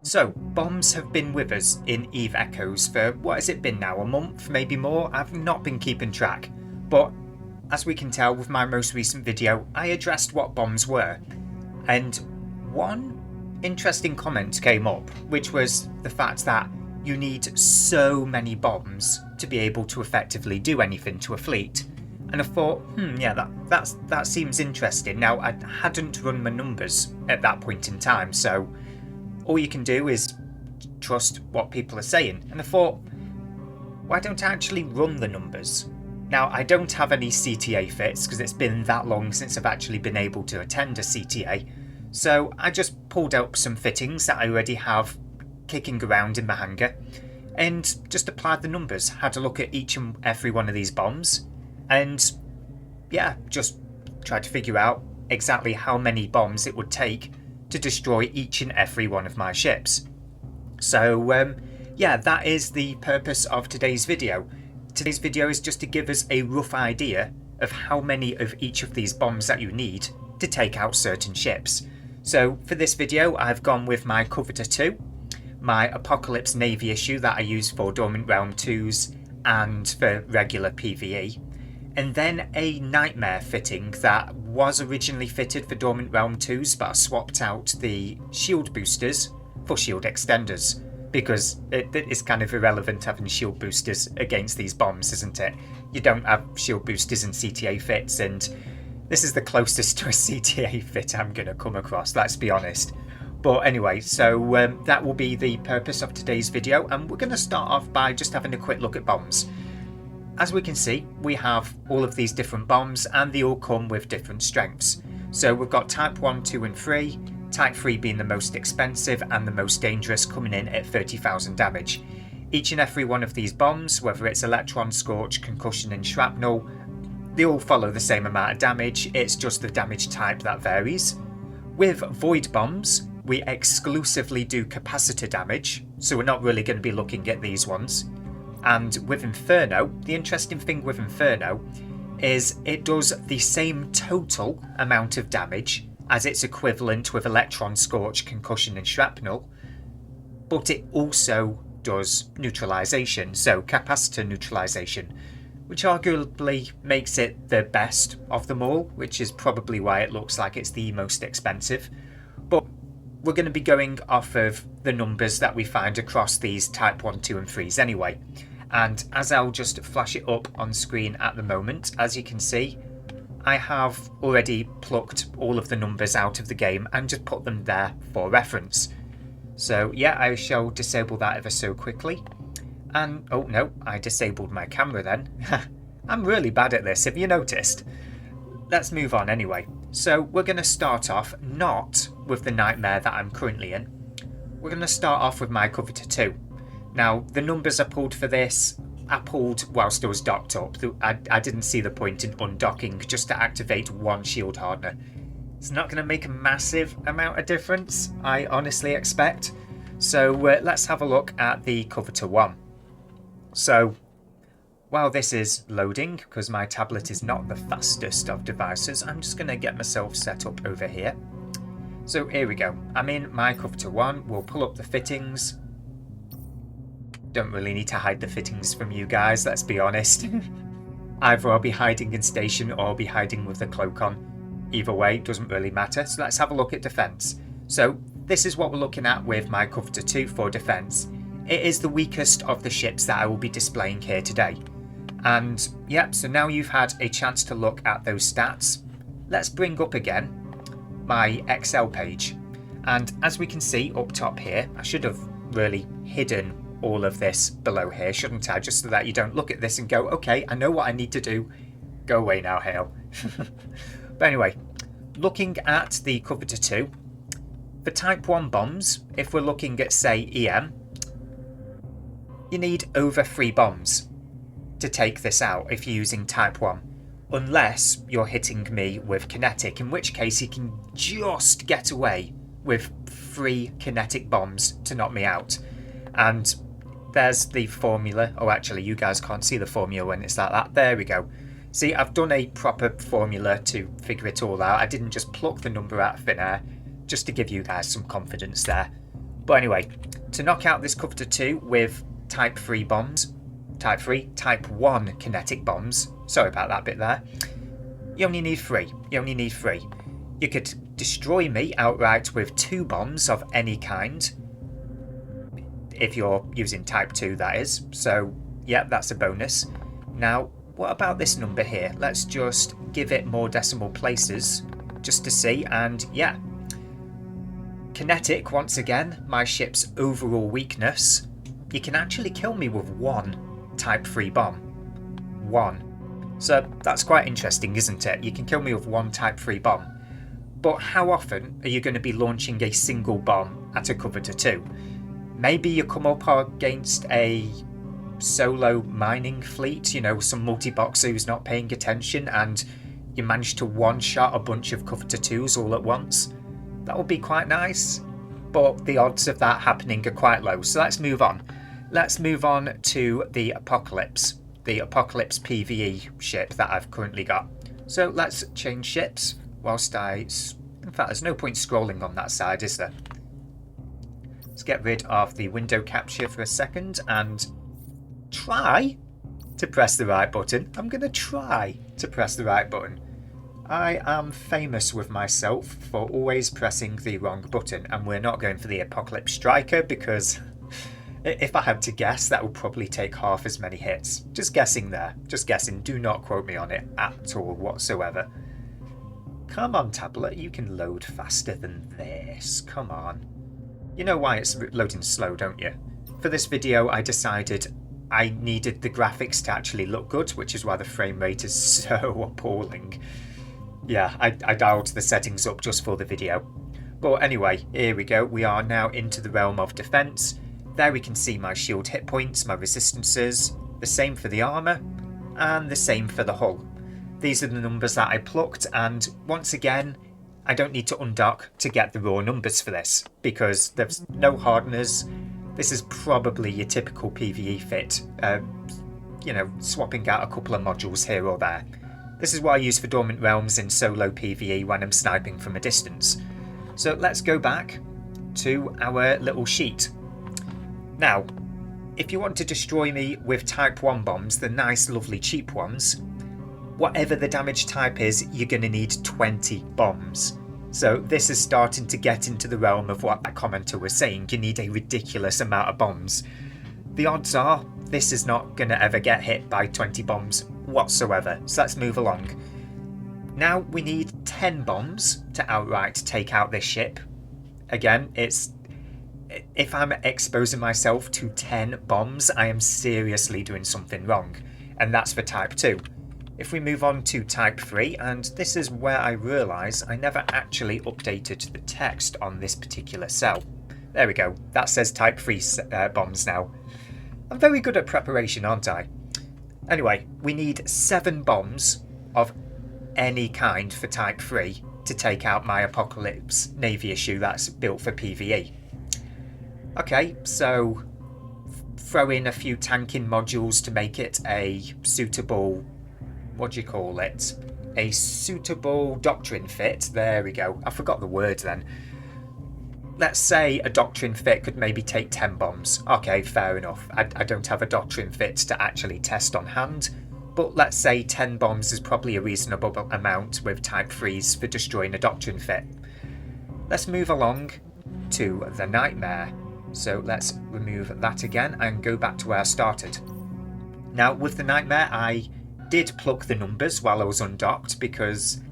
So, bombs have been with us in Eve Echoes for what has it been now? A month, maybe more? I've not been keeping track. But as we can tell with my most recent video, I addressed what bombs were. And one interesting comment came up, which was the fact that you need so many bombs to be able to effectively do anything to a fleet. And I thought, yeah, that seems interesting. Now, I hadn't run my numbers at that point in time, so all you can do is trust what people are saying. And I thought, why don't I actually run the numbers? Now, I don't have any CTA fits because it's been that long since I've actually been able to attend a CTA. So I just pulled up some fittings that I already have kicking around in my hangar and just applied the numbers, had a look at each and every one of these bombs, and yeah, just tried to figure out exactly how many bombs it would take to destroy each and every one of my ships. So yeah, that is the purpose of today's video. Today's video is just to give us a rough idea of how many of each of these bombs that you need to take out certain ships. So for this video, I've gone with my Coverter 2, my Apocalypse Navy issue that I use for Dormant Realm 2s and for regular PvE, and then a Nightmare fitting that was originally fitted for Dormant Realm 2s, but I swapped out the shield boosters for shield extenders, because it is kind of irrelevant having shield boosters against these bombs, isn't it? You don't have shield boosters in CTA fits, and this is the closest to a CTA fit I'm going to come across, let's be honest. But anyway, so that will be the purpose of today's video, and we're going to start off by just having a quick look at bombs. As we can see, we have all of these different bombs, and they all come with different strengths. So we've got Type 1, 2 and 3, Type 3 being the most expensive and the most dangerous, coming in at 30,000 damage. Each and every one of these bombs, whether it's Electron, Scorch, Concussion and Shrapnel, they all follow the same amount of damage, it's just the damage type that varies. With Void bombs, we exclusively do capacitor damage, so we're not really going to be looking at these ones. And with Inferno, the interesting thing with Inferno is it does the same total amount of damage as its equivalent with Electron, Scorch, Concussion and Shrapnel, but it also does neutralization, so capacitor neutralization, which arguably makes it the best of them all, which is probably why it looks like it's the most expensive. But we're going to be going off of the numbers that we find across these Type 1, 2 and 3s anyway. And as I'll just flash it up on screen at the moment, as you can see, I have already plucked all of the numbers out of the game and just put them there for reference. So yeah, I shall disable that ever so quickly. And oh no, I disabled my camera then. I'm really bad at this, have you noticed? Let's move on anyway. So we're going to start off not with the Nightmare that I'm currently in. We're going to start off with my Coverter 2. Now, the numbers I pulled for this, I pulled whilst I was docked up. I didn't see the point in undocking just to activate one shield hardener. It's not going to make a massive amount of difference, I honestly expect. So let's have a look at the Coverter 1. So, while this is loading, because my tablet is not the fastest of devices, I'm just going to get myself set up over here. So here we go. I'm in my Coverter 1. We'll pull up the fittings. Don't really need to hide the fittings from you guys, let's be honest. Either I'll be hiding in station or I'll be hiding with the cloak on. Either way, doesn't really matter. So let's have a look at defense. So this is what we're looking at with my Coverter 2 for defense. It is the weakest of the ships that I will be displaying here today. And yep, so now you've had a chance to look at those stats. Let's bring up again my Excel page. And as we can see up top here, I should have really hidden all of this below here, shouldn't I? Just so that you don't look at this and go, okay, I know what I need to do. Go away now, Hale. But anyway, looking at the Coverter 2, for Type 1 bombs, if we're looking at, say, EM, you need over 3 bombs to take this out if you're using Type 1. Unless you're hitting me with kinetic, in which case you can just get away with 3 kinetic bombs to knock me out. And there's the formula. Oh, actually, you guys can't see the formula when it's like that. There we go. See, I've done a proper formula to figure it all out. I didn't just pluck the number out of thin air, just to give you guys some confidence there. But anyway, to knock out this Coverter 2 with Type 3 bombs, Type 1 kinetic bombs, sorry about that bit there, you only need 3. You could destroy me outright with 2 bombs of any kind, if you're using Type 2 that is, so yeah, that's a bonus. Now, what about this number here? Let's just give it more decimal places, just to see, and yeah. Kinetic, once again, my ship's overall weakness. You can actually kill me with 1 Type 3 bomb. 1. So that's quite interesting, isn't it? You can kill me with 1 Type 3 bomb. But how often are you going to be launching a single bomb at a Coverter 2? Maybe you come up against a solo mining fleet, you know, some multi-boxer who's not paying attention, and you manage to one-shot a bunch of Coverter 2s all at once. That would be quite nice, but the odds of that happening are quite low. So let's move on. Let's move on to the Apocalypse PvE ship that I've currently got. So let's change ships whilst in fact, there's no point scrolling on that side, is there? Let's get rid of the window capture for a second and try to press the right button. I'm going to try to press the right button. I am famous with myself for always pressing the wrong button, and we're not going for the Apocalypse Striker because if I had to guess, that would probably take half as many hits. Just guessing there. Just guessing. Do not quote me on it at all whatsoever. Come on, tablet. You can load faster than this. Come on. You know why it's loading slow, don't you? For this video, I decided I needed the graphics to actually look good, which is why the frame rate is so appalling. Yeah, I dialed the settings up just for the video. But anyway, here we go. We are now into the realm of defense. There we can see my shield hit points, my resistances, the same for the armor, and the same for the hull. These are the numbers that I plucked, and once again, I don't need to undock to get the raw numbers for this, because there's no hardeners. This is probably your typical PvE fit, you know, swapping out a couple of modules here or there. This is what I use for Dormant Realms in solo PvE when I'm sniping from a distance. So let's go back to our little sheet. Now, if you want to destroy me with Type 1 bombs, the nice, lovely, cheap ones, whatever the damage type is, you're going to need 20 bombs. So this is starting to get into the realm of what that commenter was saying. You need a ridiculous amount of bombs. The odds are this is not going to ever get hit by 20 bombs whatsoever. So let's move along. Now we need 10 bombs to outright take out this ship. Again, if I'm exposing myself to 10 bombs, I am seriously doing something wrong. And that's for Type 2. If we move on to Type 3, and this is where I realise I never actually updated the text on this particular cell. There we go. That says Type 3 bombs now. I'm very good at preparation, aren't I? Anyway, we need 7 bombs of any kind for Type 3 to take out my Apocalypse Navy issue that's built for PvE. Okay, so throw in a few tanking modules to make it a suitable, what do you call it? A suitable doctrine fit. There we go. I forgot the word then. Let's say a doctrine fit could maybe take 10 bombs. Okay, fair enough. I don't have a doctrine fit to actually test on hand, but let's say 10 bombs is probably a reasonable amount with Type 3s for destroying a doctrine fit. Let's move along to the Nightmare. So let's remove that again and go back to where I started. Now with the Nightmare, I did pluck the numbers while I was undocked because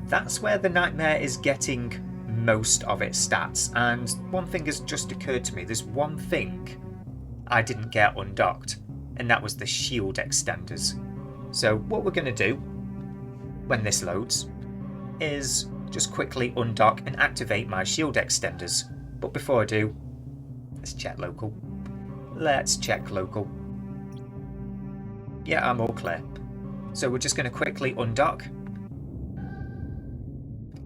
that's where the Nightmare is getting most of its stats. And one thing has just occurred to me. There's one thing I didn't get undocked, and that was the shield extenders. So what we're going to do when this loads is just quickly undock and activate my shield extenders. But before I do, let's check local. Let's check local. Yeah, I'm all clear. So we're just going to quickly undock.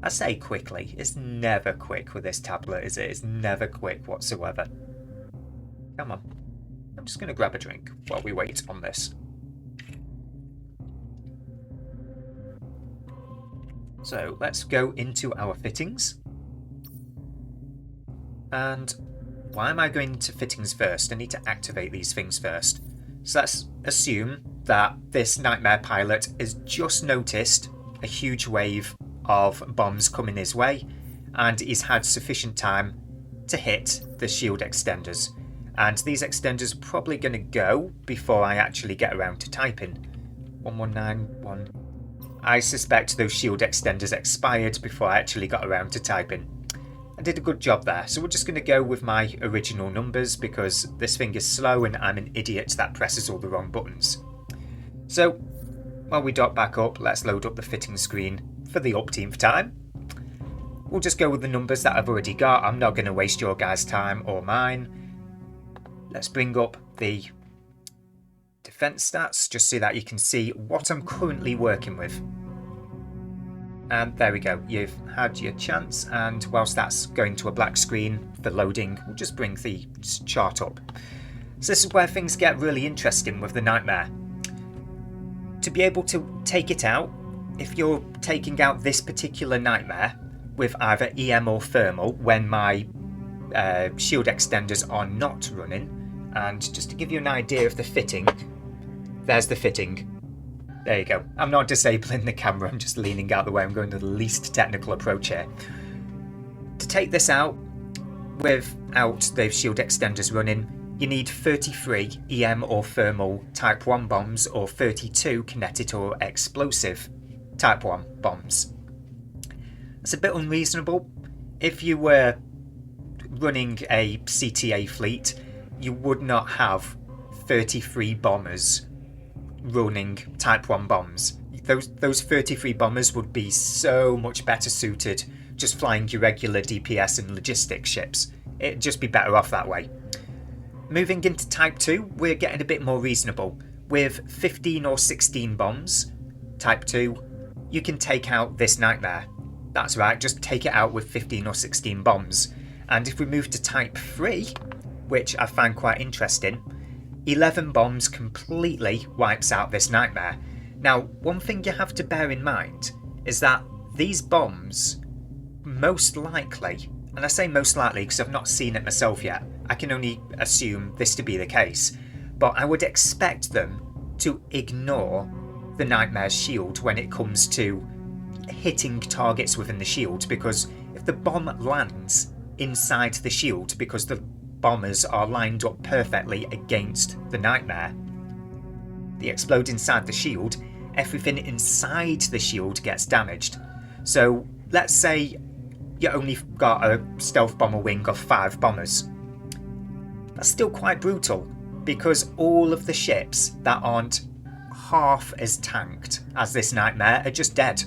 I say quickly. It's never quick with this tablet, is it? It's never quick whatsoever. Come on. I'm just going to grab a drink while we wait on this. So let's go into our fittings. And why am I going to fittings first? I need to activate these things first. So let's assume that this Nightmare pilot has just noticed a huge wave of bombs coming his way, and he's had sufficient time to hit the shield extenders. And these extenders are probably going to go before I actually get around to typing. 1191. I suspect those shield extenders expired before I actually got around to typing. I did a good job there, so we're just going to go with my original numbers because this thing is slow and I'm an idiot that presses all the wrong buttons. So, while we dock back up, let's load up the fitting screen for the upteenth time. We'll just go with the numbers that I've already got. I'm not going to waste your guys' time or mine. Let's bring up the defense stats just so that you can see what I'm currently working with. And there we go, you've had your chance, and whilst that's going to a black screen for loading, we'll just bring the chart up. So this is where things get really interesting with the Nightmare. To be able to take it out, if you're taking out this particular Nightmare with either EM or thermal when my shield extenders are not running, and just to give you an idea of the fitting, there's the fitting. There you go. I'm not disabling the camera, I'm just leaning out the way. I'm going to the least technical approach here. To take this out without the shield extenders running, you need 33 EM or thermal Type 1 bombs or 32 kinetic or explosive Type 1 bombs. That's a bit unreasonable. If you were running a CTA fleet, you would not have 33 bombers running Type 1 bombs. Those 33 bombers would be so much better suited just flying your regular DPS and logistics ships. It'd just be better off that way. Moving into Type 2, we're getting a bit more reasonable. With 15 or 16 bombs, Type 2, you can take out this Nightmare. That's right, just take it out with 15 or 16 bombs. And if we move to Type 3, which I find quite interesting, 11 bombs completely wipes out this Nightmare. Now, one thing you have to bear in mind is that these bombs, most likely, and I say most likely because I've not seen it myself yet, I can only assume this to be the case, but I would expect them to ignore the Nightmare's shield when it comes to hitting targets within the shield, because if the bomb lands inside the shield because the bombers are lined up perfectly against the Nightmare, they explode inside the shield, everything inside the shield gets damaged. So let's say you only got a stealth bomber wing of 5 bombers. That's still quite brutal, because all of the ships that aren't half as tanked as this Nightmare are just dead.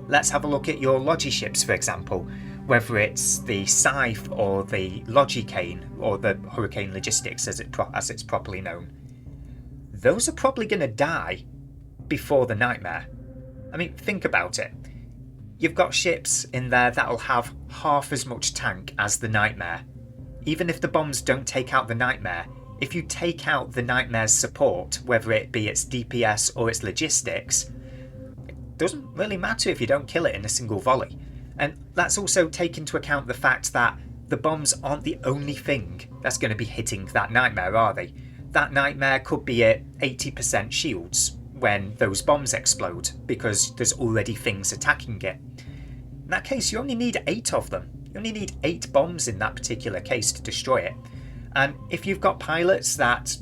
Let's have a look at your Logi ships, for example. Whether it's the Scythe or the Logicane or the Hurricane Logistics as it's properly known, those are probably going to die before the Nightmare. I mean, think about it. You've got ships in there that'll have half as much tank as the Nightmare. Even if the bombs don't take out the Nightmare, if you take out the Nightmare's support, whether it be its DPS or its logistics, it doesn't really matter if you don't kill it in a single volley. And let's also take into account the fact that the bombs aren't the only thing that's going to be hitting that Nightmare, are they? That Nightmare could be at 80% shields when those bombs explode, because there's already things attacking it. In that case, you only need 8 of them. You only need 8 bombs in that particular case to destroy it. And if you've got pilots that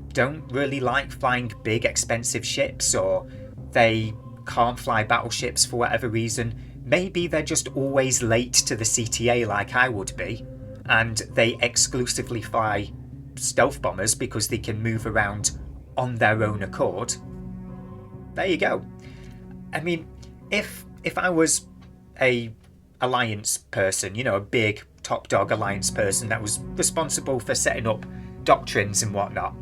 don't really like flying big expensive ships, or they can't fly battleships for whatever reason, maybe they're just always late to the CTA like I would be, and they exclusively fly stealth bombers because they can move around on their own accord. There you go. I mean, if I was a alliance person, you know, a big top dog alliance person that was responsible for setting up doctrines and whatnot,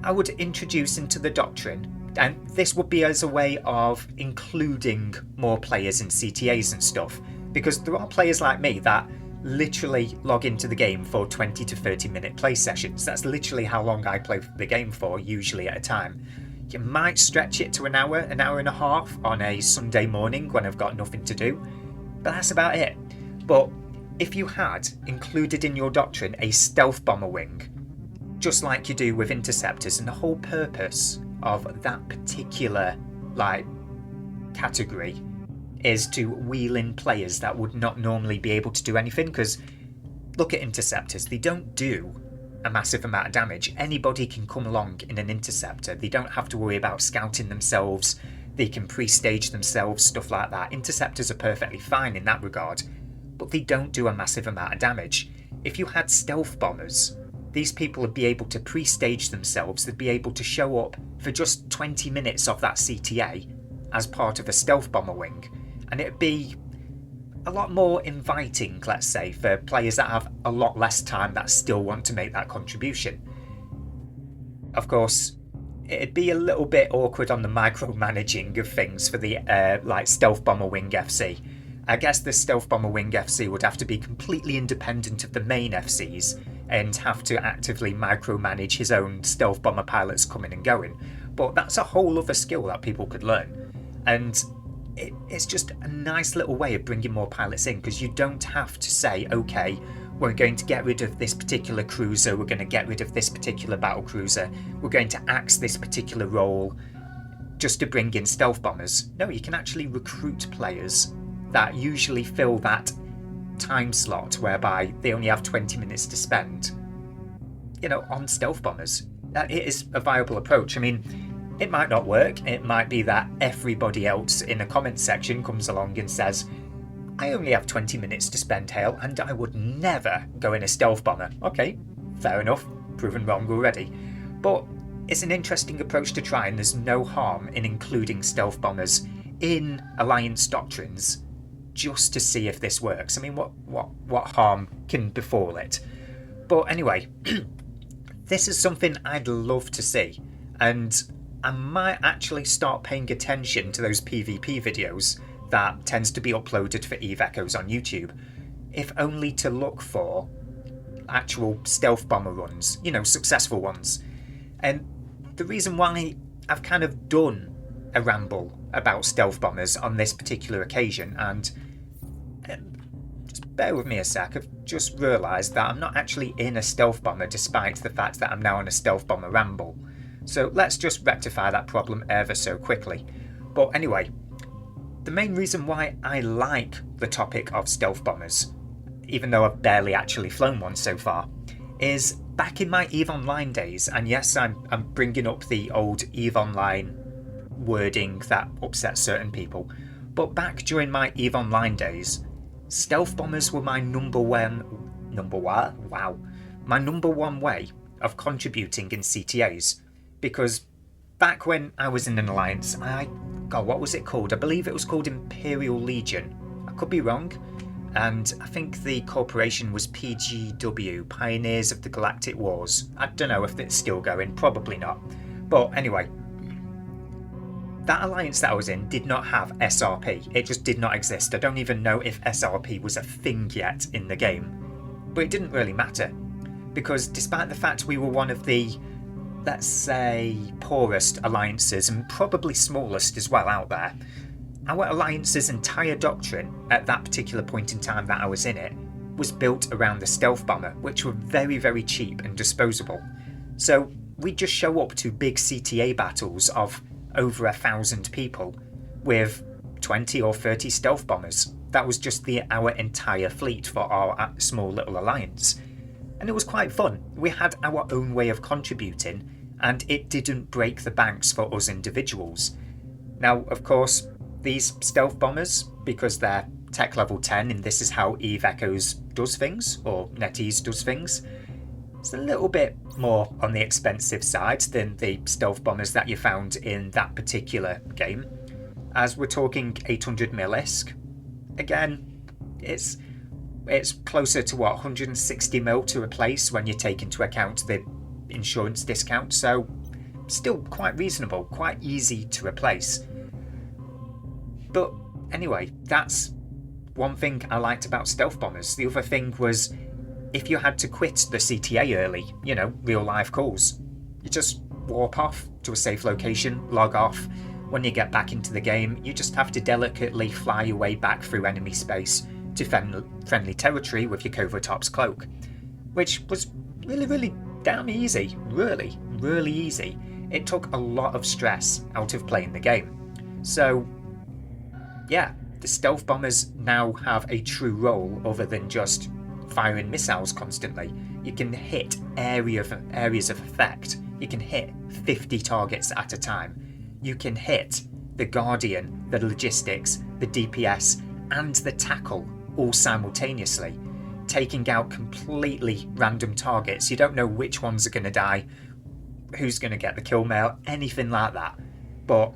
I would introduce into the doctrine, and this would be as a way of including more players in CTAs and stuff, because there are players like me that literally log into the game for 20 to 30 minute play sessions. That's literally how long I play the game for, usually at a time. You might stretch it to an hour and a half on a Sunday morning when I've got nothing to do, but that's about it. But If you had included in your doctrine a stealth bomber wing, just like you do with interceptors, and the whole purpose of that particular category is to wheel in players that would not normally be able to do anything, because look at interceptors, they don't do a massive amount of damage. Anybody can come along in an interceptor. They don't have to worry about scouting themselves, they can pre-stage themselves, stuff like that. Interceptors are perfectly fine in that regard, but they don't do a massive amount of damage. If you had stealth bombers, these people would be able to pre-stage themselves, they'd be able to show up for just 20 minutes of that CTA as part of a stealth bomber wing, and it'd be a lot more inviting, let's say, for players that have a lot less time that still want to make that contribution. Of course, it'd be a little bit awkward on the micromanaging of things for the Stealth Bomber Wing FC. I guess the Stealth Bomber Wing FC would have to be completely independent of the main FCs and have to actively micromanage his own Stealth Bomber pilots coming and going. But that's a whole other skill that people could learn. And it's just a nice little way of bringing more pilots in, because you don't have to say, okay, we're going to get rid of this particular cruiser, we're going to get rid of this particular battle cruiser, we're going to axe this particular role just to bring in stealth bombers. No, you can actually recruit players that usually fill that time slot whereby they only have 20 minutes to spend, on stealth bombers. It is a viable approach. I mean, it might not work. It might be that everybody else in the comments section comes along and says, I only have 20 minutes to spend, Hale, and I would never go in a stealth bomber. Okay, fair enough, proven wrong already. But it's an interesting approach to try, and there's no harm in including stealth bombers in Alliance doctrines just to see if this works. I mean, what harm can befall it? But anyway, this is something I'd love to see, and I might actually start paying attention to those PvP videos that tends to be uploaded for Eve Echoes on YouTube, if only to look for actual stealth bomber runs, successful ones. And the reason why I've kind of done a ramble about stealth bombers on this particular occasion, and just bear with me a sec, I've just realised that I'm not actually in a stealth bomber despite the fact that I'm now on a stealth bomber ramble. So let's just rectify that problem ever so quickly. But anyway, the main reason why I like the topic of stealth bombers, even though I've barely actually flown one so far, is back in my EVE Online days, and yes, I'm bringing up the old EVE Online wording that upsets certain people, but back during my EVE Online days, stealth bombers were my number one way of contributing in CTAs. Because back when I was in an alliance, what was it called? I believe it was called Imperial Legion. I could be wrong. And I think the corporation was PGW, Pioneers of the Galactic Wars. I don't know if it's still going, probably not. But anyway, that alliance that I was in did not have SRP. It just did not exist. I don't even know if SRP was a thing yet in the game. But it didn't really matter, because despite the fact we were one of the, let's say, poorest alliances, and probably smallest as well out there, our alliance's entire doctrine at that particular point in time that I was in it was built around the stealth bomber, which were very, very cheap and disposable. So we'd just show up to big CTA battles of over 1,000 people with 20 or 30 stealth bombers. That was just our entire fleet for our small little alliance. And it was quite fun. We had our own way of contributing, and it didn't break the banks for us individuals. Now, of course, these stealth bombers, because they're tech level 10 and this is how Eve Echoes does things, or Netease does things, it's a little bit more on the expensive side than the stealth bombers that you found in that particular game. As we're talking 800 mil-esque, again, it's closer to 160 mil to replace when you take into account the insurance discount, so still quite reasonable, quite easy to replace. But anyway, that's one thing I liked about stealth bombers. The other thing was, if you had to quit the CTA early, real life calls, you just warp off to a safe location, log off. When you get back into the game, you just have to delicately fly your way back through enemy space, to friendly territory with your Covert Ops cloak, which was really damn easy. Really easy. It took a lot of stress out of playing the game. So, yeah, the stealth bombers now have a true role other than just firing missiles constantly. You can hit areas of effect. You can hit 50 targets at a time. You can hit the Guardian, the logistics, the DPS, and the tackle all simultaneously, taking out completely random targets. You don't know which ones are going to die, who's going to get the kill mail, anything like that. But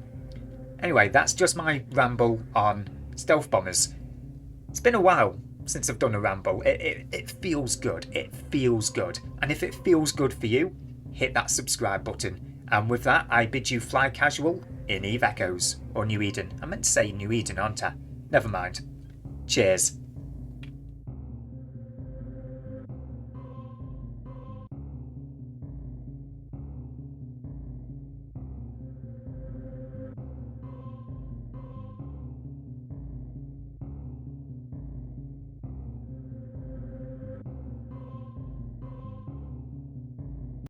anyway, that's just my ramble on stealth bombers. It's been a while since I've done a ramble. It feels good. It feels good. And if it feels good for you, hit that subscribe button. And with that, I bid you fly casual in Eve Echoes, or New Eden. I meant to say New Eden, aren't I? Never mind. Cheers.